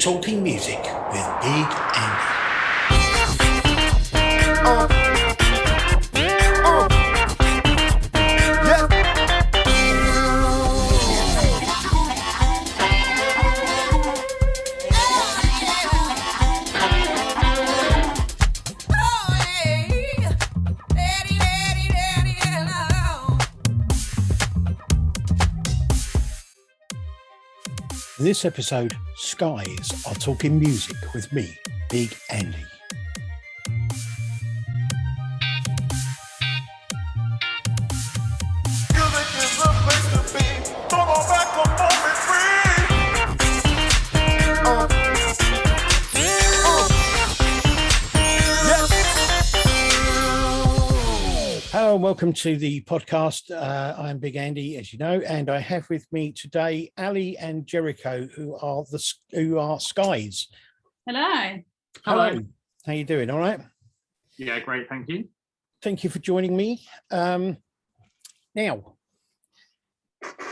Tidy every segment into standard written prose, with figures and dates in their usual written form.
Talking Music with Big Andy. In this episode, Skies are talking music with me, Big Andy. Hello and welcome to the podcast. I'm Big Andy, as you know, and I have with me today Ali and Jericho, who are Skies. Hello. Hello. How you doing? All right. Yeah, great. Thank you. Thank you for joining me. Now, I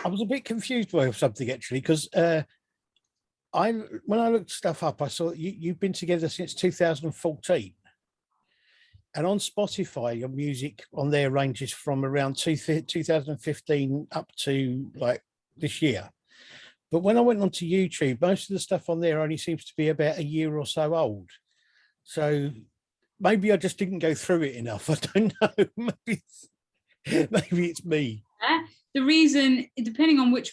was a bit confused by something actually, because when I looked stuff up, I saw you've been together since 2014. And on Spotify, your music on there ranges from around 2015 up to like this year. But when I went onto YouTube, most of the stuff on there only seems to be about a year or so old. So maybe I just didn't go through it enough. I don't know. Maybe it's me. The reason, depending on which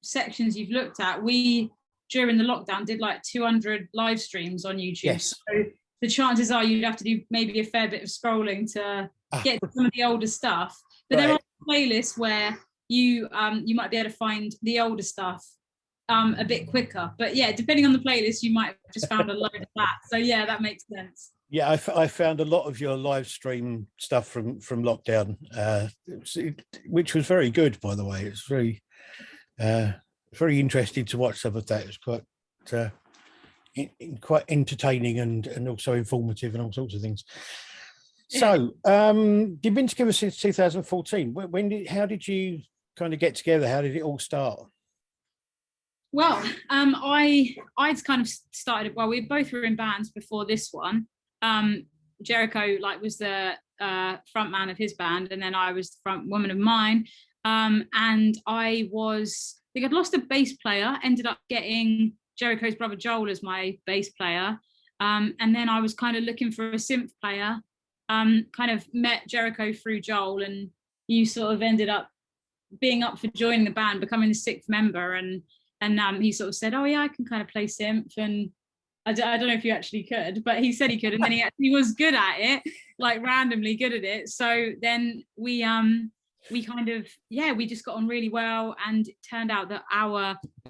sections you've looked at, we during the lockdown did like 200 live streams on YouTube. Yes. So the chances are you'd have to do maybe a fair bit of scrolling to get to some of the older stuff. But there are playlists where you might be able to find the older stuff a bit quicker. But yeah, depending on the playlist, you might have just found a load of that. So yeah, that makes sense. Yeah, I found a lot of your live stream stuff from lockdown, which was very good, by the way. It's very interesting to watch some of that. It was quite entertaining and also informative and all sorts of things. So you've been together since 2014. How did you kind of get together? How did it all start? Well, I'd kind of started, we both were in bands before this one. Jericho was the front man of his band, and then I was the front woman of mine. And I think I'd lost a bass player, ended up getting Jericho's brother Joel as my bass player. And then I was kind of looking for a synth player, kind of met Jericho through Joel, and you sort of ended up being up for joining the band, becoming the sixth member. And he sort of said, oh yeah, I can kind of play synth. And I don't know if you actually could, but he said he could. And then he actually was good at it, like randomly good at it. So then we just got on really well, and it turned out that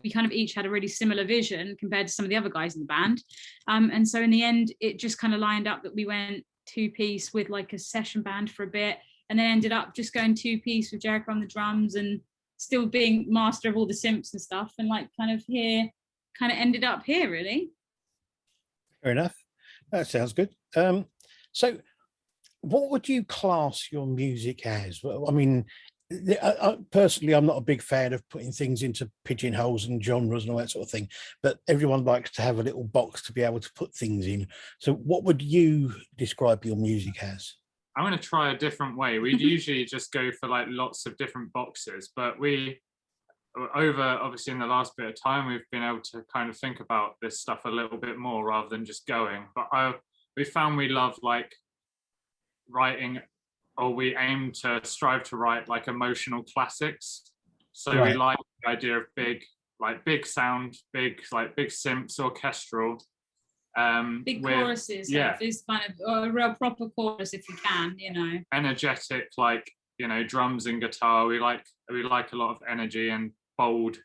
we kind of each had a really similar vision compared to some of the other guys in the band. And so in the end, it just kind of lined up that we went two-piece with like a session band for a bit, and then ended up just going two-piece with Jericho on the drums and still being master of all the synths and stuff, and ended up here really. Fair enough. That sounds good. So what would you class your music as? I mean, personally, I'm not a big fan of putting things into pigeonholes and genres and all that sort of thing, but everyone likes to have a little box to be able to put things in. So what would you describe your music as? I'm going to try a different way. We usually just go for like lots of different boxes, but obviously in the last bit of time, we've been able to kind of think about this stuff a little bit more rather than just going. But we found we love like writing, or we aim to strive to write like emotional classics. So we like the idea of big sound, big synths, orchestral. Big choruses, this kind of a real proper chorus if you can, energetic, drums and guitar. We like a lot of energy and bold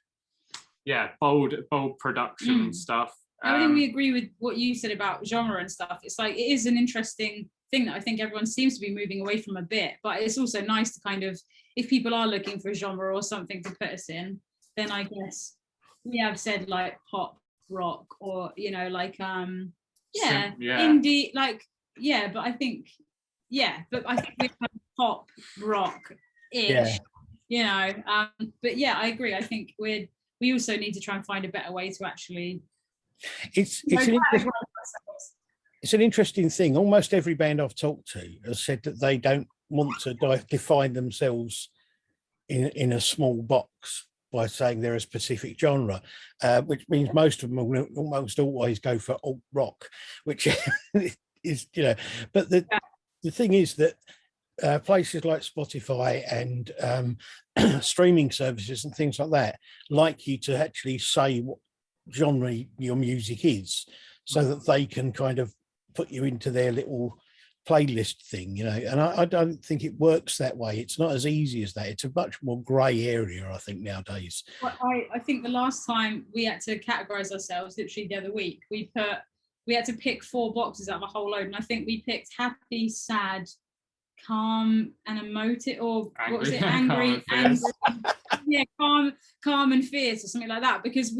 production stuff. I think we agree with what you said about genre and stuff. It's like, it is an interesting thing that I think everyone seems to be moving away from a bit, but it's also nice to kind of, if people are looking for a genre or something to put us in, then I guess we have said like pop, rock, or indie, but I think we're kind of pop rock ish, but yeah, I agree. I think we're we also need to try and find a better way to actually It's categorize ourselves. it's an interesting thing. Almost every band I've talked to has said that they don't want to define themselves in a small box by saying they're a specific genre, which means most of them will almost always go for alt rock, which is, you know, but the thing is that places like Spotify and streaming services and things like that like you to actually say what genre your music is, so that they can kind of put you into their little playlist thing, you know. And I don't think it works that way. It's not as easy as that. It's a much more grey area, I think, nowadays. Well, I think the last time we had to categorize ourselves, literally the other week, we had to pick 4 boxes out of a whole load, and I think we picked happy, sad, calm, and emotive, or Angry. what was it? Calm Angry, yeah, calm and fierce, or something like that. Because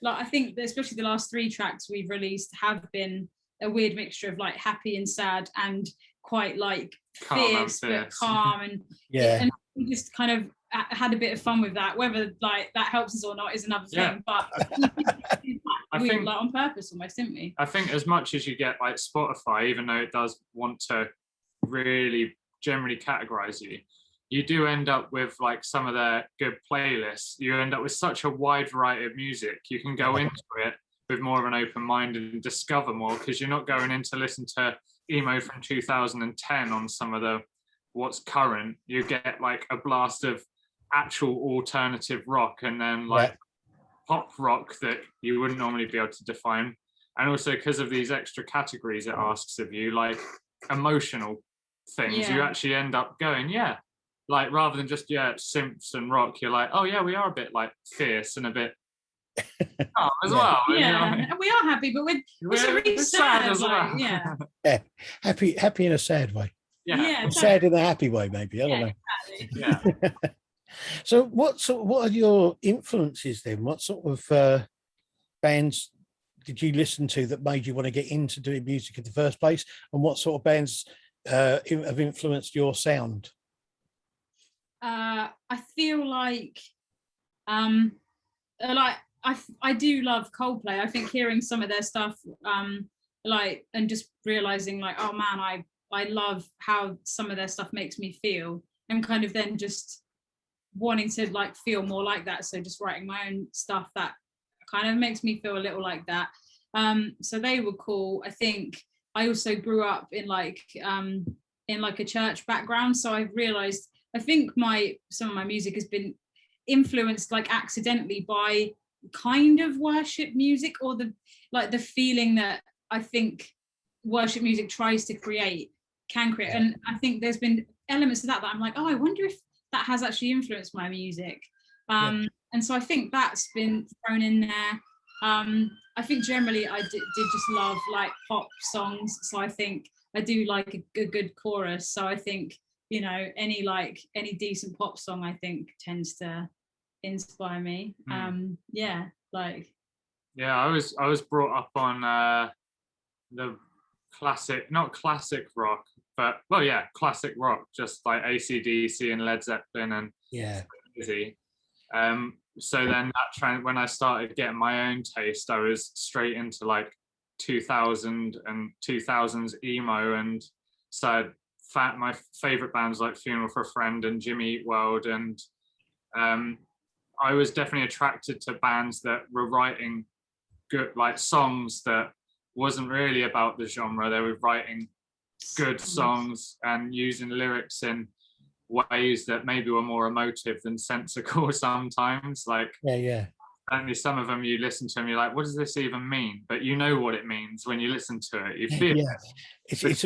I think that especially the last 3 tracks we've released have been a weird mixture of like happy and sad and quite like fierce but calm, and and we just kind of had a bit of fun with that. Whether like that helps us or not is another thing, but I we think like on purpose almost, didn't we? I think as much as you get like Spotify, even though it does want to really generally categorize you, you do end up with like some of their good playlists. You end up with such a wide variety of music. You can go into it with more of an open mind and discover more, because you're not going in to listen to emo from 2010 on some of the what's current. You get like a blast of actual alternative rock, and then like pop rock that you wouldn't normally be able to define. And also because of these extra categories it asks of you, like emotional things, you actually end up going, like rather than just synths and rock, you're like, oh yeah, we are a bit like fierce and a bit as well. Yeah, and we are happy, but we're really sad as well. Yeah, happy in a sad way. Yeah, sad in a happy way, maybe. I don't know. Exactly. Yeah. So what are your influences then? What sort of bands did you listen to that made you want to get into doing music in the first place? And what sort of bands have influenced your sound? I feel like I do love Coldplay. I think hearing some of their stuff, like, and just realizing like, oh man, I love how some of their stuff makes me feel, and kind of then just wanting to like feel more like that. So just writing my own stuff that kind of makes me feel a little like that. So they were cool. I think I also grew up in like a church background, so I've realized I think some of my music has been influenced like accidentally by kind of worship music, or the feeling that I think worship music tries to can create. And I think there's been elements of that I'm like, oh, I wonder if that has actually influenced my music. And so I think that's been thrown in there. I think generally I did just love like pop songs, so I think I do like a good chorus. So I think, you know, any decent pop song I think tends to inspire me. I was brought up on the not classic rock, but classic rock, just like AC/DC and Led Zeppelin and easy. So then when I started getting my own taste, I was straight into like 2000 and 2000s emo, and started my favorite bands like Funeral for a Friend and Jimmy Eat World, and I was definitely attracted to bands that were writing good like songs that wasn't really about the genre. They were writing good songs and using lyrics in ways that maybe were more emotive than sensical sometimes. Like only some of them you listen to them, you're like, what does this even mean? But you know what it means when you listen to it. You feel it's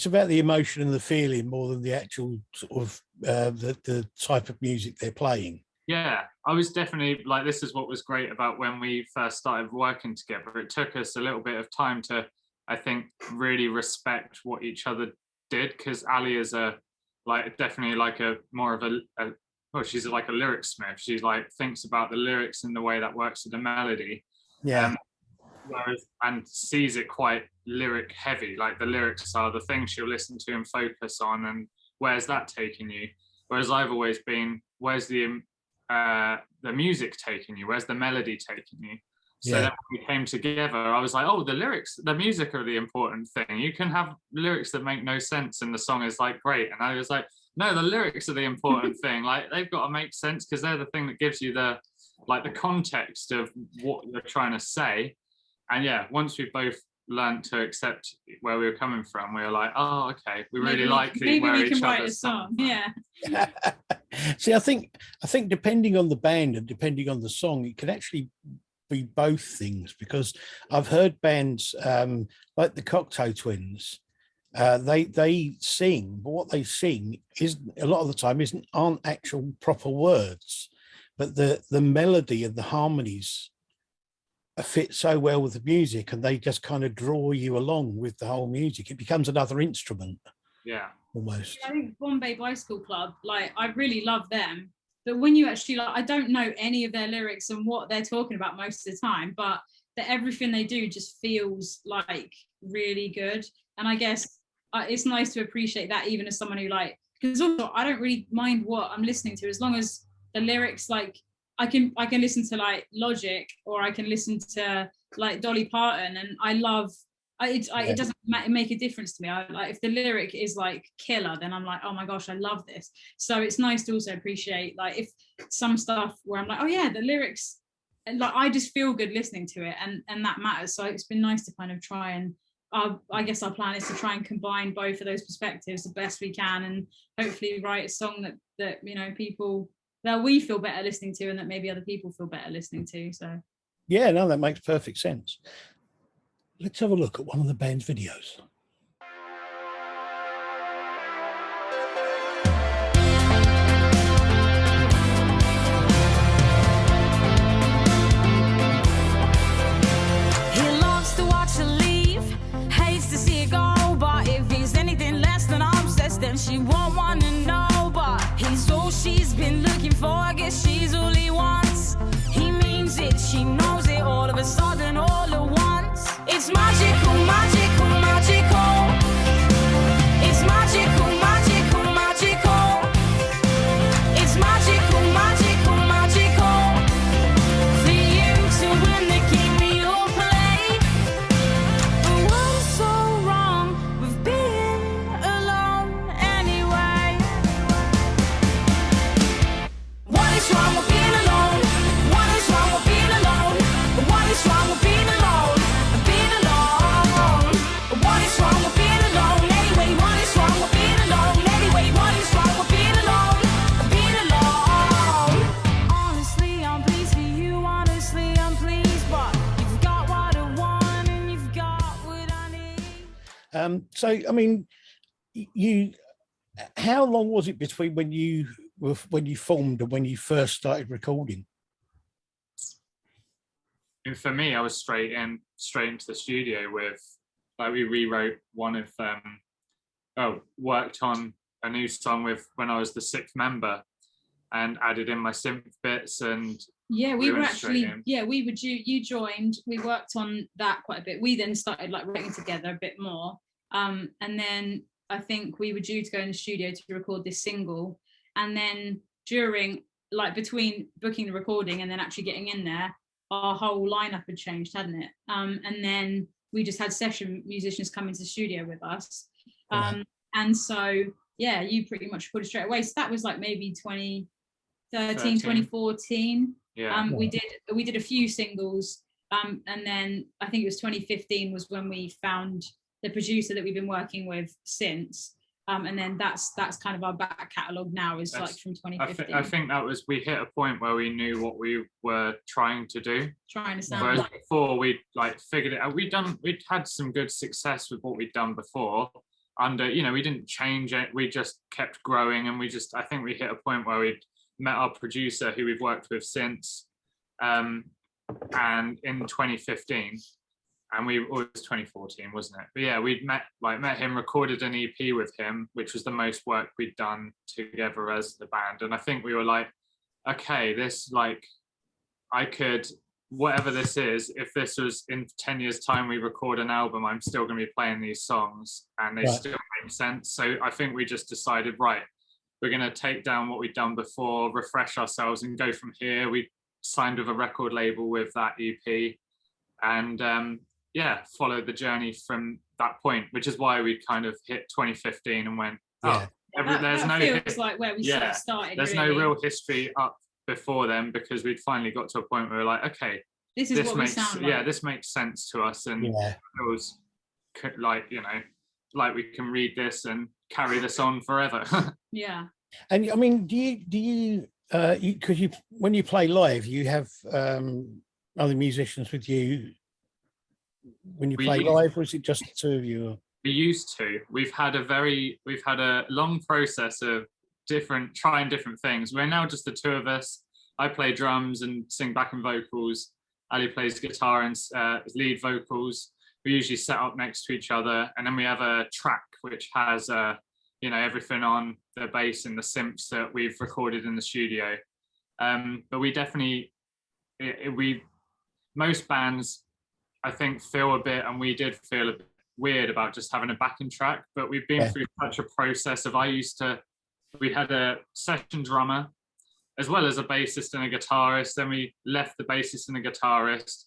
about the emotion and the feeling more than the actual sort of the type of music they're playing. Yeah, I was definitely like, this is what was great about when we first started working together. It took us a little bit of time to, I think, really respect what each other did, because Ali is definitely like a more of she's like a lyricsmith. She like thinks about the lyrics in the way that works with the melody. And sees it quite lyric heavy. Like the lyrics are the things she'll listen to and focus on, and where's that taking you? Whereas I've always been, where's the the music taking you? Where's the melody taking you? So Yeah. then when we came together, I was like, oh, the lyrics, the music are the important thing. You can have lyrics that make no sense and the song is like great. And I was like, no, the lyrics are the important thing. Like they've got to make sense because they're the thing that gives you the context of what you're trying to say. And yeah, once we both learned to accept where we were coming from, we were like, oh, okay, we really like maybe where we can each write a other's song. coming from. Yeah. See, I think depending on the band and depending on the song, it can actually be both things, because I've heard bands like the Cocteau Twins, they sing, but what they sing is a lot of the time aren't actual proper words, but the melody and the harmonies fit so well with the music, and they just kind of draw you along with the whole music. It becomes another instrument. Yeah. Almost. I think Bombay Bicycle Club, like I really love them. But when you actually like, I don't know any of their lyrics and what they're talking about most of the time, but everything they do just feels like really good. And I guess it's nice to appreciate that, even as someone who like, because also I don't really mind what I'm listening to as long as the lyrics, like I can listen to like Logic or I can listen to like Dolly Parton, and I love. It doesn't make a difference to me. Like if the lyric is like killer, then I'm like, oh my gosh, I love this. So it's nice to also appreciate like if some stuff where I'm like, oh yeah, the lyrics, and like I just feel good listening to it, and that matters. So it's been nice to kind of try and I guess our plan is to try and combine both of those perspectives the best we can, and hopefully write a song that you know people that we feel better listening to, and that maybe other people feel better listening to. So yeah, no, that makes perfect sense. Let's have a look at one of the band's videos. He loves to watch her leave, hates to see it go, but if he's anything less than obsessed, then she won't want to know. But he's all she's been looking for, I guess she's all he wants. He means it, she knows it, all of a sudden, all at once. It's magical, magical, magical. It's magical, magical, magical. It's magical, magical, magical. For you to win the game you'll play. But what is so wrong with being alone anyway? What is wrong with being alone? What is wrong with being alone? What is wrong with being alone? So, I mean, how long was it between when you formed and when you first started recording? And for me, I was straight into the studio with, like, we rewrote one of worked on a new song with when I was the sixth member, and added in my synth bits. And yeah, we were actually, you joined, we worked on that quite a bit. We then started like writing together a bit more. And then I think we were due to go in the studio to record this single. And then during, like between booking the recording and then actually getting in there, our whole lineup had changed, hadn't it? And then we just had session musicians come into the studio with us. And so, yeah, you pretty much recorded straight away. So that was like maybe 2013, 2014. Yeah. We did a few singles. And then I think it was 2015 was when we found the producer that we've been working with since. And then that's kind of our back catalogue now, is like from 2015. I think that was, we hit a point where we knew what we were trying to do. Trying to sound Whereas like. before we like figured it out. We'd had some good success with what we'd done before. Under, you know, we didn't change it. We just kept growing, and I think we hit a point where we'd met our producer, who we've worked with since, and in 2015. And it was 2014, wasn't it? But yeah, we'd met him, recorded an EP with him, which was the most work we'd done together as the band. And I think we were like, okay, this, like, I could, whatever this is, if this was in 10 years time, we record an album, I'm still going to be playing these songs and they still make sense. So I think we just decided, right, we're going to take down what we've done before, refresh ourselves and go from here. We signed with a record label with that EP, and followed the journey from that point, which is why we kind of hit 2015 and went, there's no feels like where we sort of started. There's really. no real history up before then, because we'd finally got to a point where we're like, okay, this is what makes, we sound like. this makes sense to us, and it was like, like we can read this and carry this on forever. Yeah. And I mean, do you because when you play live, you have other musicians with you when you play live, or is it just the two of you? We used to. We've had a long process of trying different things. We're now just the two of us. I play drums and sing backing vocals. Ali plays guitar and lead vocals. We usually set up next to each other, and then we have a track which has everything on the bass and the synths that we've recorded in the studio. But we definitely, most bands, I think, feel a bit, and we did feel a bit weird about just having a backing track. But we've been through such a process of, we had a session drummer as well as a bassist and a guitarist. Then we left the bassist and the guitarist,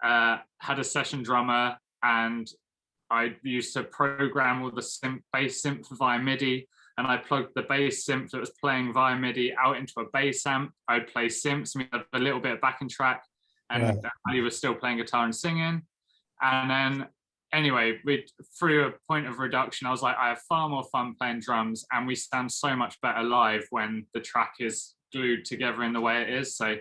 had a session drummer, and I used to program all the bass synth via MIDI, and I plugged the bass synth that was playing via MIDI out into a bass amp. I'd play synths, and we had a little bit of backing track, and Ali was still playing guitar and singing. And then, anyway, through a point of reduction, I was like, I have far more fun playing drums, and we sound so much better live when the track is glued together in the way it is. So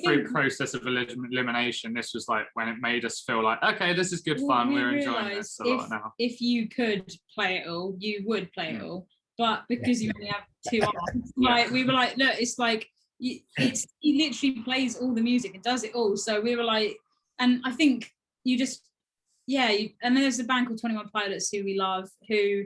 through process of elimination, this was like when it made us feel like, okay, this is good fun. We're enjoying this a lot now. If you could play it all, you would play it all, but because you only have two arms, like we were like, look, it's like he literally plays all the music and does it all. So we were like, and I think you just and then there's a band called 21 Pilots who we love, who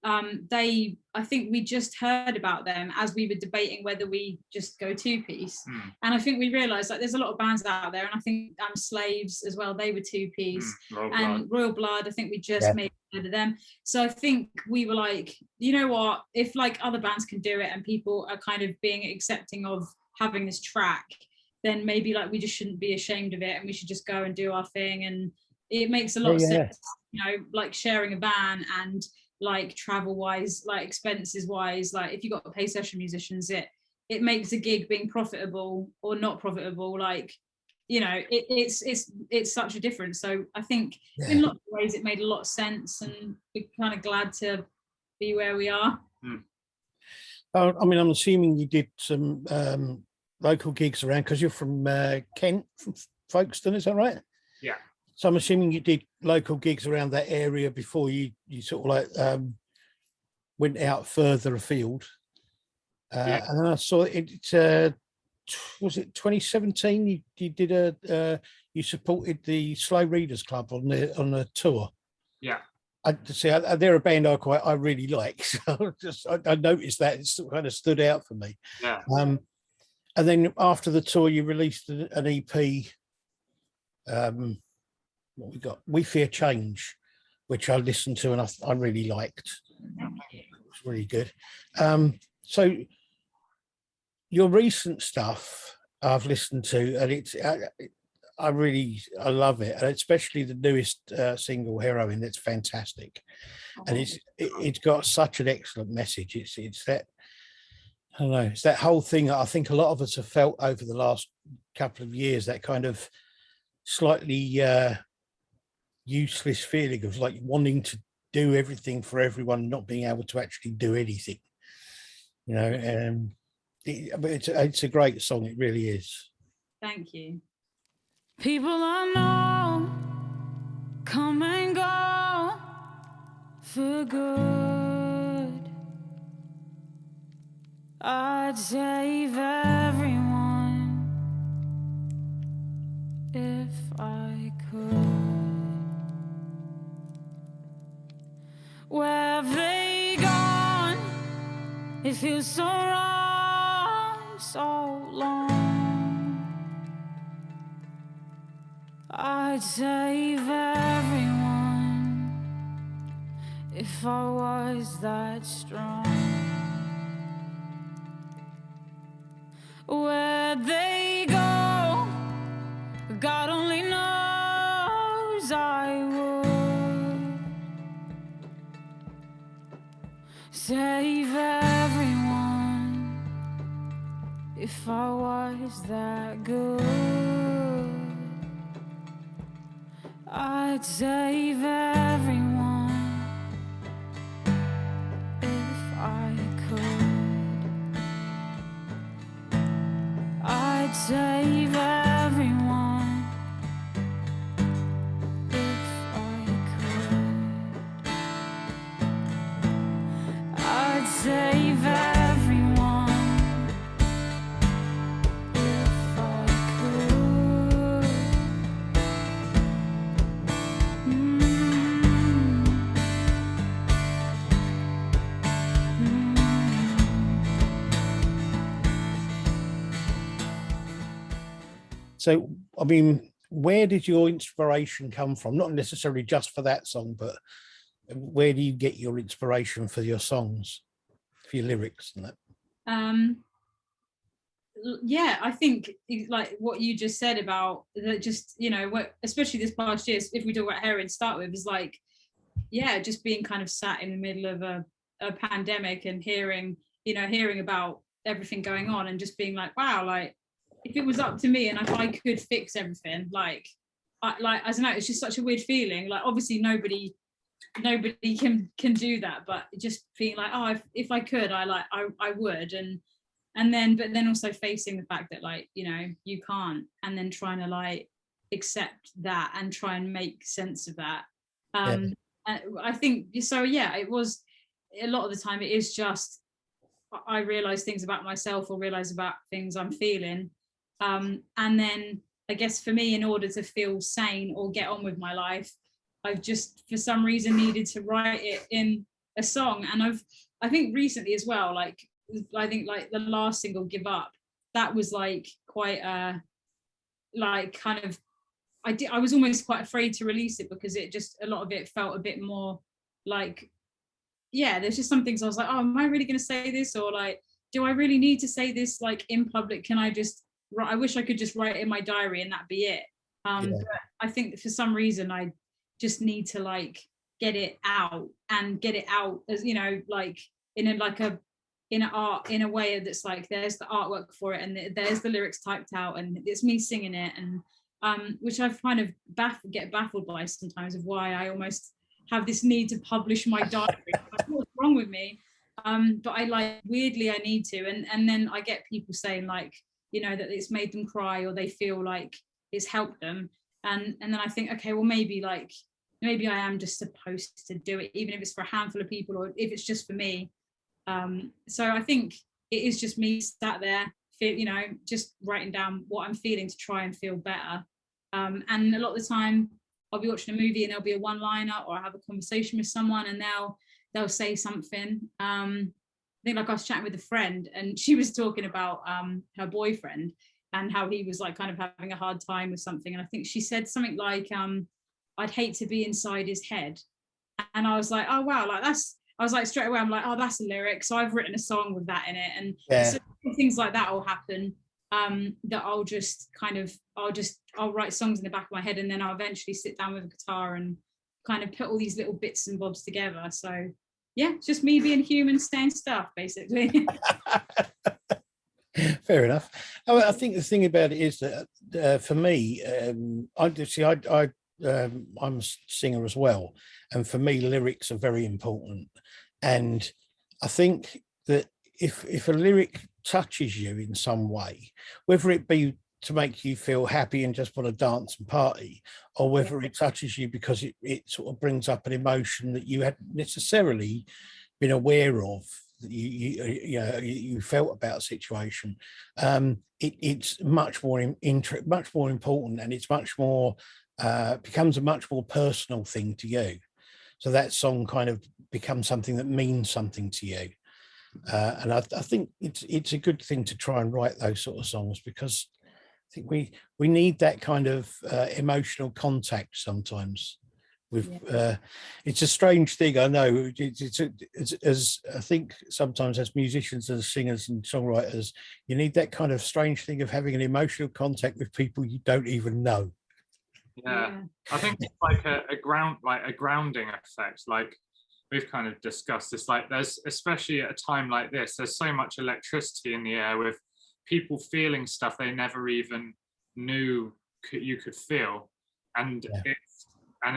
I think we just heard about them as we were debating whether we just go two-piece. And I think we realized, like, there's a lot of bands out there, and I think Slaves as well, they were two-piece. Royal Blood, I think we just made heard of them. So I think we were like, you know what, if like other bands can do it and people are kind of being accepting of having this track, then maybe like we just shouldn't be ashamed of it, and we should just go and do our thing. And it makes a lot of sense, like sharing a van, and like travel wise, like expenses wise, like if you got to pay session musicians, it makes a gig being profitable or not profitable, like, it's such a difference. So I think in lots of ways it made a lot of sense, and we're kind of glad to be where we are. I mean, I'm assuming you did some local gigs around, because you're from Kent, from Folkestone, is that right? Yeah. So I'm assuming you did local gigs around that area before you sort of like went out further afield. And then I saw it. Was it 2017? You did you supported the Slow Readers Club on a tour. Yeah. They're a band I really like. So I noticed that it kind of stood out for me. Yeah. And then after the tour, you released an EP. What we got? We Fear Change, which I listened to and I really liked. It was really good. So your recent stuff I've listened to, and I love it, and especially the newest single, Heroine. It's fantastic, and it's got such an excellent message. It's that, I don't know, it's that whole thing that I think a lot of us have felt over the last couple of years, that kind of slightly useless feeling of like wanting to do everything for everyone, not being able to actually do anything, but it's a great song, it really is. Thank you. People I know come and go for good. I'd save everyone if I could. Where have they gone? It feels so wrong, so long. I'd save everyone if I was that strong. save everyone if I was that good. I'd save everyone if I could. I'd save everyone if I could. I'd save everyone if I could. So, I mean, where did your inspiration come from? Not necessarily just for that song, but where do you get your inspiration for your songs, for your lyrics and that? Yeah, I think like what you just said about just, you know, what, especially this past year, if we talk about heroin to start with, is like, yeah, just being kind of sat in the middle of a pandemic and hearing about everything going on and just being like, wow, like if it was up to me and if I could fix everything, like I don't know, it's just such a weird feeling. Like obviously nobody can do that, but just being like, oh, if I could, I would. And then also facing the fact that, like, you know, you can't, and then trying to like accept that and try and make sense of that. I think so. Yeah, it was a lot of the time. It is just I realize things about myself or realize about things I'm feeling, and then I guess for me, in order to feel sane or get on with my life, I've just for some reason needed to write it in a song. And I think recently as well, like I think like the last single, Give Up, that was like quite like kind of I was almost quite afraid to release it because it just, a lot of it felt a bit more like, yeah, there's just some things I was like, oh, am I really going to say this? Or like, do I really need to say this like in public? Can I just I wish I could just write it in my diary and that be it. But I think for some reason I just need to like get it out as, you know, like in a way that's like there's the artwork for it and there's the lyrics typed out and it's me singing it, and which I've kind of get baffled by sometimes of why I almost have this need to publish my diary. Like, what's wrong with me? But I like weirdly I need to, and then I get people saying like, you know, that it's made them cry or they feel like it's helped them, and then I think, okay, well maybe I am just supposed to do it, even if it's for a handful of people or if it's just for me. So I think it is just me sat there, you know, just writing down what I'm feeling to try and feel better. And a lot of the time I'll be watching a movie and there'll be a one-liner, or I have a conversation with someone and they'll say something. I think like I was chatting with a friend and she was talking about her boyfriend and how he was like kind of having a hard time with something. And I think she said something like, I'd hate to be inside his head. And I was like, oh wow, like I was like straight away, I'm like, oh, that's a lyric. So I've written a song with that in it. And so things like that will happen, that I'll write songs in the back of my head, and then I'll eventually sit down with a guitar and kind of put all these little bits and bobs together. So yeah, it's just me being human, saying stuff basically. Fair enough. I think the thing about it is that for me, I'm a singer as well, and for me lyrics are very important. And I think that if a lyric touches you in some way, whether it be to make you feel happy and just want to dance and party, or whether it touches you because it sort of brings up an emotion that you hadn't necessarily been aware of, that you felt about a situation, it's much more important, and it's much more becomes a much more personal thing to you. So that song kind of becomes something that means something to you. And I think it's a good thing to try and write those sort of songs, because I think we need that kind of emotional contact sometimes. It's a strange thing, I know. It's as I think sometimes as musicians and singers and songwriters, you need that kind of strange thing of having an emotional contact with people you don't even know. Yeah, I think it's like a grounding effect. Like we've kind of discussed this, like there's, especially at a time like this, there's so much electricity in the air with people feeling stuff they never even knew you could feel. And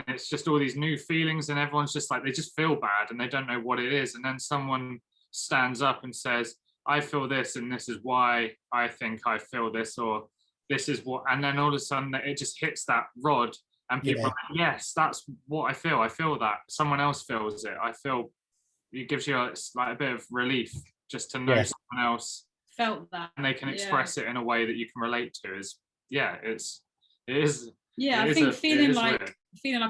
it's just all these new feelings, and everyone's just like, they just feel bad and they don't know what it is. And then someone stands up and says, I feel this, and this is why I think I feel this, or this is what, and then all of a sudden it just hits that rod, and people are like, yes, that's what I feel that someone else feels it. I feel it gives you like a bit of relief just to know someone else felt that, and they can express it in a way that you can relate to. It is I think feeling like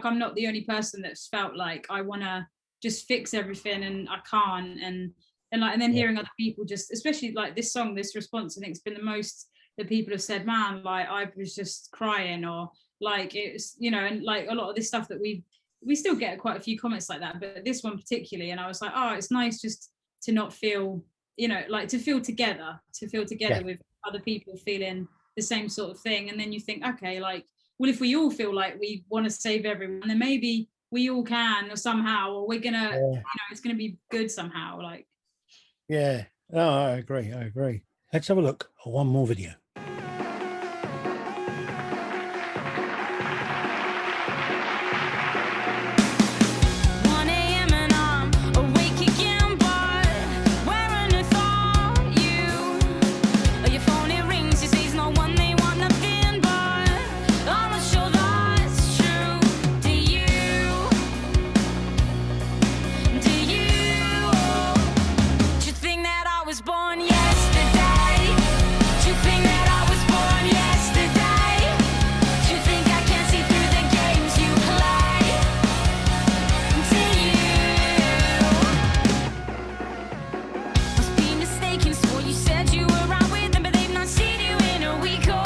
I'm not the only person that's felt like I want to just fix everything and I can't, and then hearing other people, just especially like this song, this response, I think it's been the most that people have said, man, like I was just crying, or like it was, you know, and like a lot of this stuff that we still get quite a few comments like that, but this one particularly, and I was like, oh, it's nice just to not feel, you know, like to feel together with other people feeling the same sort of thing. And then you think, okay, like, well, if we all feel like we want to save everyone, then maybe we all can, or somehow, or we're gonna, you know, it's gonna be good somehow. Like, no, I agree. Let's have a look at one more video. 1 a.m. and I'm awake again, but where on earth are you? Your phone, it rings, you say it's not one, they want nothing, but I'm not sure that's true. Do you think that I was born yesterday? Do you think that I was born yesterday? Do you think I can see through the games you play? Must be mistaken, swore you said you were out with them, but they've not seen you in a week or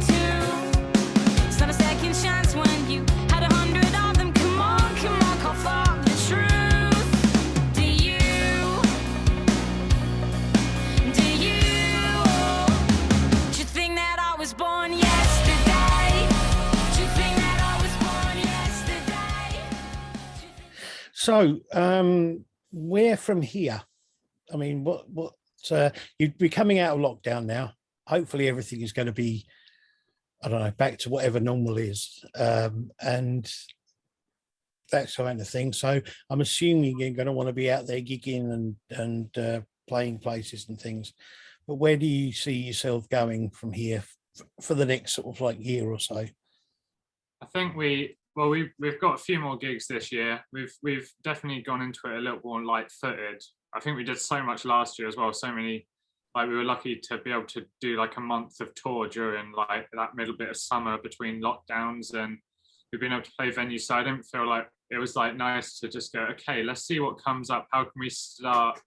two. It's not a second chance when you had 100 of them. Come on, call for the truth. Do you think that I was born yesterday? Do you think that I was born yesterday? So where from here? I mean, what you'd be coming out of lockdown now. Hopefully everything is going to be, I don't know, back to whatever normal is, and that kind of thing. So I'm assuming you're going to want to be out there gigging and playing places and things. But where do you see yourself going from here for the next sort of like year or so? I think we've got a few more gigs this year. We've definitely gone into it a little more light-footed. I think we did so much last year as well. So many, like we were lucky to be able to do like a month of tour during like that middle bit of summer between lockdowns, and we've been able to play venues. So I didn't feel like it was like nice to just go, okay, let's see what comes up. How can we start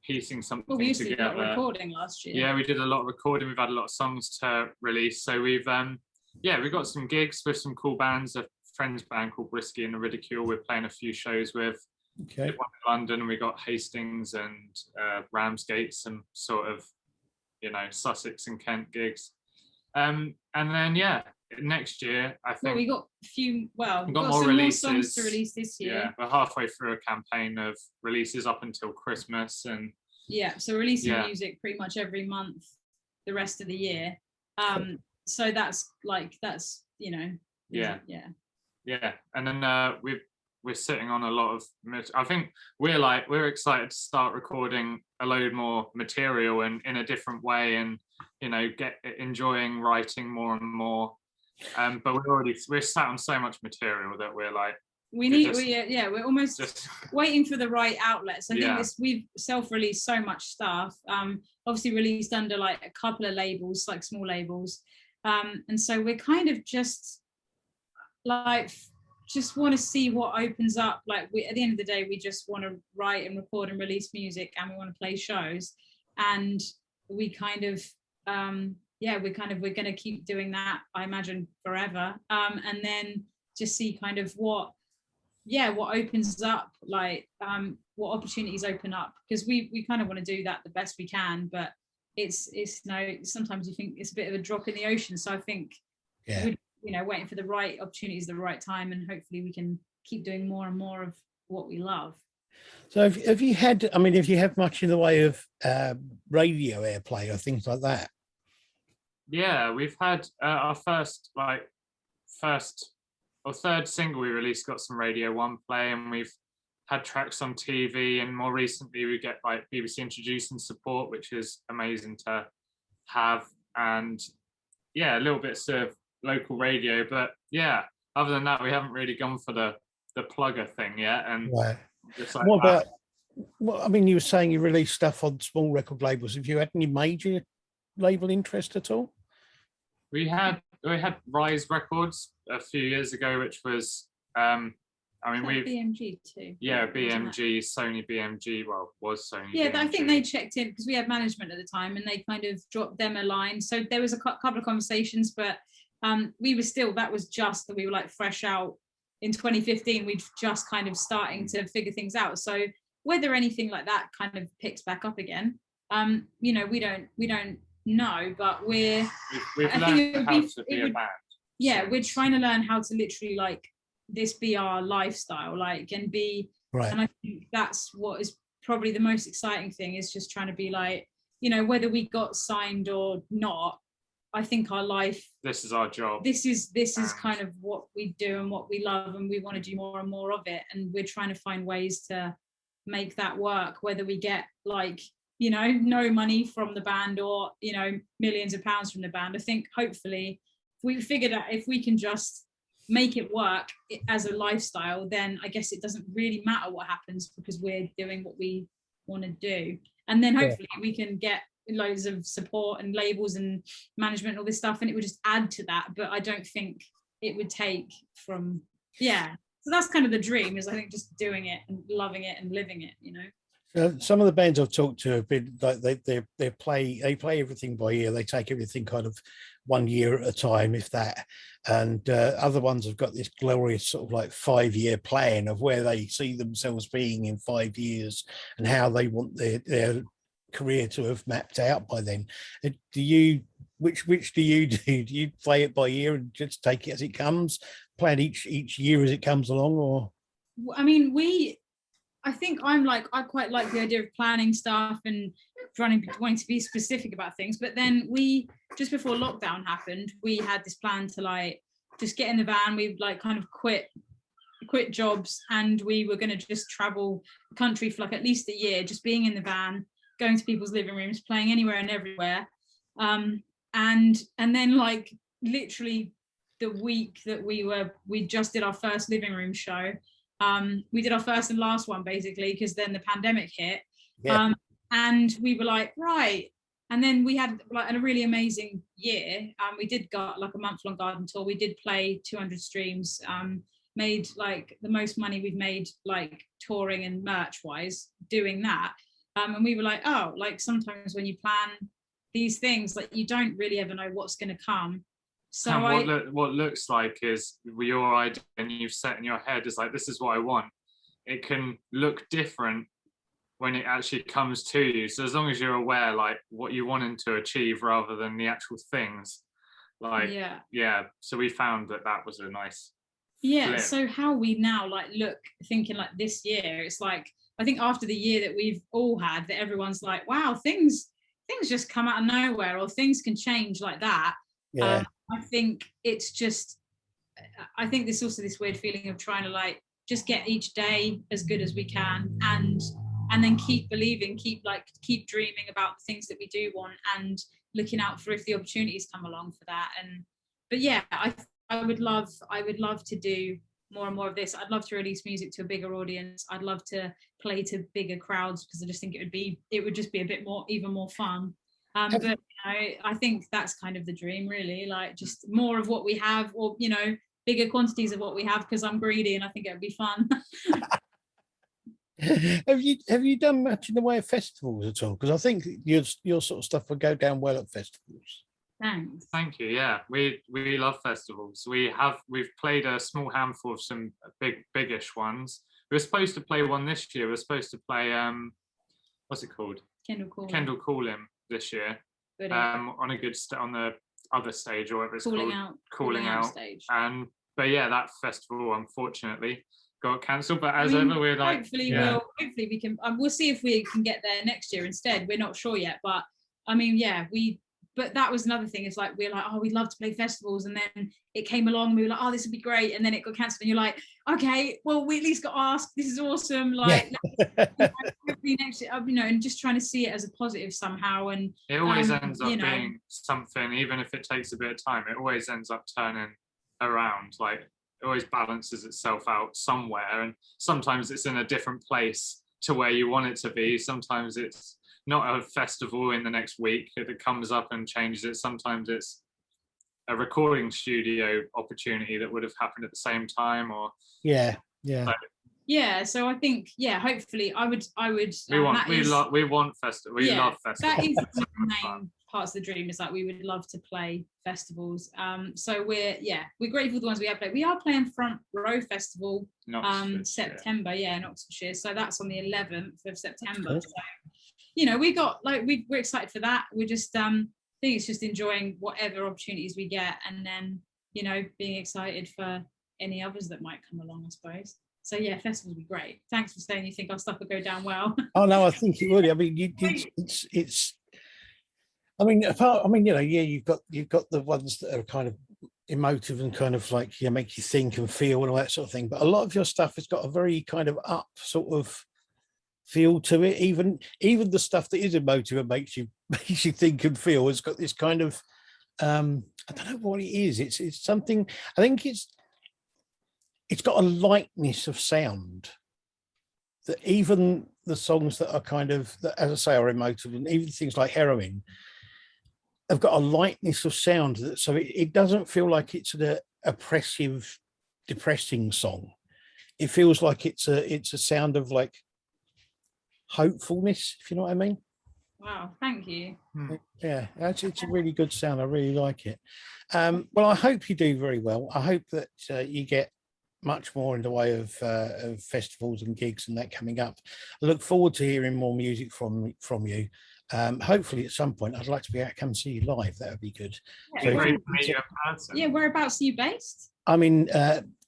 piecing something we used to do together? a lot of recording last year. Yeah, we did a lot of recording. We've had a lot of songs to release. So we've got some gigs with some cool bands. A friend's band called Brisky and the Ridicule we're playing a few shows with. Okay. One in London, and we got Hastings and Ramsgate, some sort of, you know, Sussex and Kent gigs. And then next year I think we got a few. Well, we've got some releases. more songs to release this year. Yeah, we're halfway through a campaign of releases up until Christmas, and so releasing music pretty much every month the rest of the year. So that's you know. And then we're sitting on a lot of, I think we're excited to start recording a load more material and in a different way, and you know, enjoying writing more and more. But we're sat on so much material that we're like, we're almost waiting for the right outlets. I think we've self-released so much stuff, obviously released under like a couple of labels, like small labels, and so we're kind of just want to see what opens up. Like at the end of the day, we just want to write and record and release music, and we want to play shows, and we kind of we're going to keep doing that, I imagine, forever, and then just see kind of what opens up, like what opportunities open up, because we kind of want to do that the best we can, but it's sometimes you think it's a bit of a drop in the ocean. So I think waiting for the right opportunities at the right time, and hopefully we can keep doing more and more of what we love. So have you had, I mean, have you had much in the way of radio airplay or things like that? Yeah, we've had our first or third single we released got some Radio 1 play, and we've had tracks on TV, and more recently we get like BBC Introducing support, which is amazing to have. And yeah, a little bits of local radio, but yeah, other than that, we haven't really gone for the plugger thing yet. And Right. it's like, What about, well, I mean, you were saying you released stuff on small record labels. Have you had any major label interest at all? we had Rise Records a few years ago, which was I mean, we've BMG too. yeah, BMG, Sony BMG, well, was Sony. Yeah, BMG. I think they checked in because we had management at the time, and they kind of dropped them a line. So there was a couple of conversations, but we were still, that was just that we were like fresh out in 2015. We'd just kind of starting to figure things out. So whether anything like that kind of picks back up again, you know, we don't know, but we've learned how to be a band. Yeah, we're trying to learn how to literally like this be our lifestyle, like, and be right. And I think that's what is probably the most exciting thing, is just trying to be like, you know, whether we got signed or not, I think our life, this is our job, this is kind of what we do and what we love, and we want to do more and more of it, and we're trying to find ways to make that work, whether we get like, you know, no money from the band or, you know, millions of pounds from the band. I think hopefully if we figured out, if we can just make it work as a lifestyle, then I guess it doesn't really matter what happens, because we're doing what we want to do. And then hopefully we can get loads of support and labels and management, all this stuff, and it would just add to that. But I don't think it would take from, so that's kind of the dream, is I think just doing it and loving it and living it, you know. Some of the bands I've talked to have been like they play everything by ear. They take everything kind of 1 year at a time, if that. And other ones have got this glorious sort of like 5-year plan of where they see themselves being in 5 years and how they want their career to have mapped out by then. Do you, which do you do? Do you play it by ear and just take it as it comes, plan each year as it comes along, or? I mean, I think I quite like the idea of planning stuff and wanting to be specific about things. But then just before lockdown happened, we had this plan to like just get in the van. We like kind of quit jobs, and we were going to just travel the country for like at least a year, just being in the van, going to people's living rooms, playing anywhere and everywhere. And then like literally the week that we just did our first living room show. We did our first and last one basically, because then the pandemic hit. And we were like, right. And then we had like a really amazing year. We did got like a month-long garden tour. We did play 200 streams, made like the most money we've made like touring and merch wise doing that. And we were like, oh, like sometimes when you plan these things, like you don't really ever know what's going to come. So what looks like is your idea and you've set in your head is like, this is what I want. It can look different when it actually comes to you. So as long as you're aware, like what you wanted to achieve rather than the actual things, like, So we found that was a nice flip. So how we now like look, thinking like this year, it's like, I think after the year that we've all had, that everyone's like, wow, things just come out of nowhere, or things can change like that. I think it's just, I think there's also this weird feeling of trying to like just get each day as good as we can, and then keep believing, keep dreaming about the things that we do want, and looking out for if the opportunities come along for that. But yeah, I would love to do more and more of this. I'd love to release music to a bigger audience. I'd love to play to bigger crowds, because I just think it would just be a bit more, even more fun. But you know, I think that's kind of the dream, really, like just more of what we have, or you know, bigger quantities of what we have, because I'm greedy and I think it would be fun. Have you done much in the way of festivals at all? Because I think your sort of stuff would go down well at festivals. Thanks. Thank you. Yeah, we love festivals. We've played a small handful of some biggish ones. We were supposed to play one this year. We were supposed to play what's it called? Kendall Calling this year. On a good on the other stage, or whatever it's called. Calling out stage. But yeah, that festival unfortunately got cancelled. But as ever, we're like, hopefully we can. We'll see if we can get there next year instead. We're not sure yet, but I mean, yeah, But that was another thing. It's like we're like, oh, we'd love to play festivals, and then it came along. And we were like, oh, this would be great, and then it got cancelled. And you're like, okay, well, we at least got asked. This is awesome. Like, hopefully next year, and just trying to see it as a positive somehow. And it always ends up being something, even if it takes a bit of time. It always ends up turning around. Like, it always balances itself out somewhere, and sometimes it's in a different place to where you want it to be. Sometimes it's not a festival in the next week that comes up and changes it. Sometimes it's a recording studio opportunity that would have happened at the same time, or so I think hopefully I would we want festival. We love festivals. That is one of the main parts of the dream, is like we would love to play festivals. So we're grateful for the ones we have played. We are playing Front Row Festival September, in Oxfordshire. So that's on the 11th of September. So we got we're excited for that. We're just I think it's just enjoying whatever opportunities we get, and then being excited for any others that might come along, I suppose. So festivals would be great. Thanks for saying you think our stuff will go down well. Oh no, I think it would. I mean, it's. I mean, you've got the ones that are kind of emotive and kind of like make you think and feel and all that sort of thing. But a lot of your stuff has got a very kind of up sort of feel to it. Even the stuff that is emotive and makes you think and feel has got this kind of I don't know what it is. It's something. I think it's got a lightness of sound that even the songs that are kind of, that, as I say, are emotive, and even things like Heroin have got a lightness of sound that, so it doesn't feel like it's an oppressive, depressing song. It feels like it's a sound of like hopefulness, if you know what I mean. Wow, thank you. Yeah, it's a really good sound. I really like it. Well, I hope you do very well. I hope that you get much more in the way of festivals and gigs and that coming up. I look forward to hearing more music from you. Hopefully at some point I'd like to be able to come see you live. That would be good. Whereabouts are you based? I'm in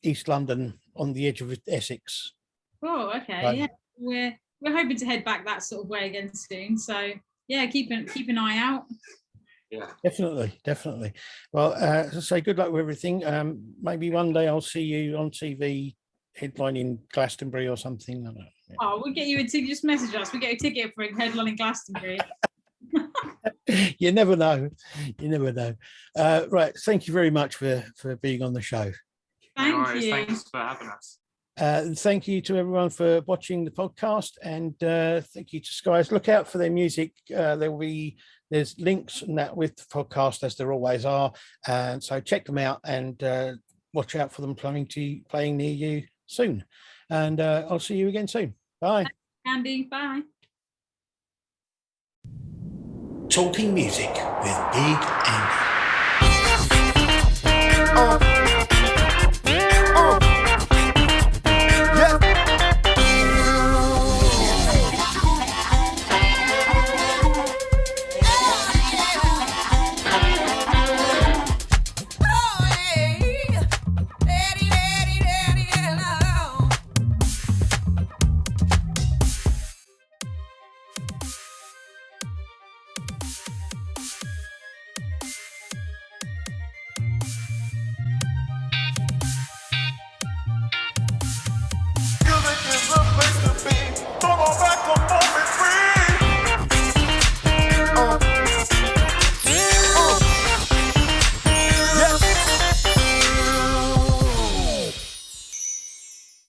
East London, on the edge of Essex. Oh, okay. We're hoping to head back that sort of way again soon. So keep an eye out. Yeah, definitely. Well, as I say, good luck with everything. Maybe one day I'll see you on TV headlining Glastonbury or something. I don't know. Oh, we'll get you a ticket. Just message us. We get a ticket for headlining Glastonbury. You never know. Right. Thank you very much for being on the show. Thank you. Thanks for having us. Thank you to everyone for watching the podcast, and thank you to Skies. Look out for their music. There's links and that with the podcast, as there always are, and so check them out and watch out for them playing near you soon. And I'll see you again soon. Bye. Thanks, Andy. Bye. Talking music with Big Andy.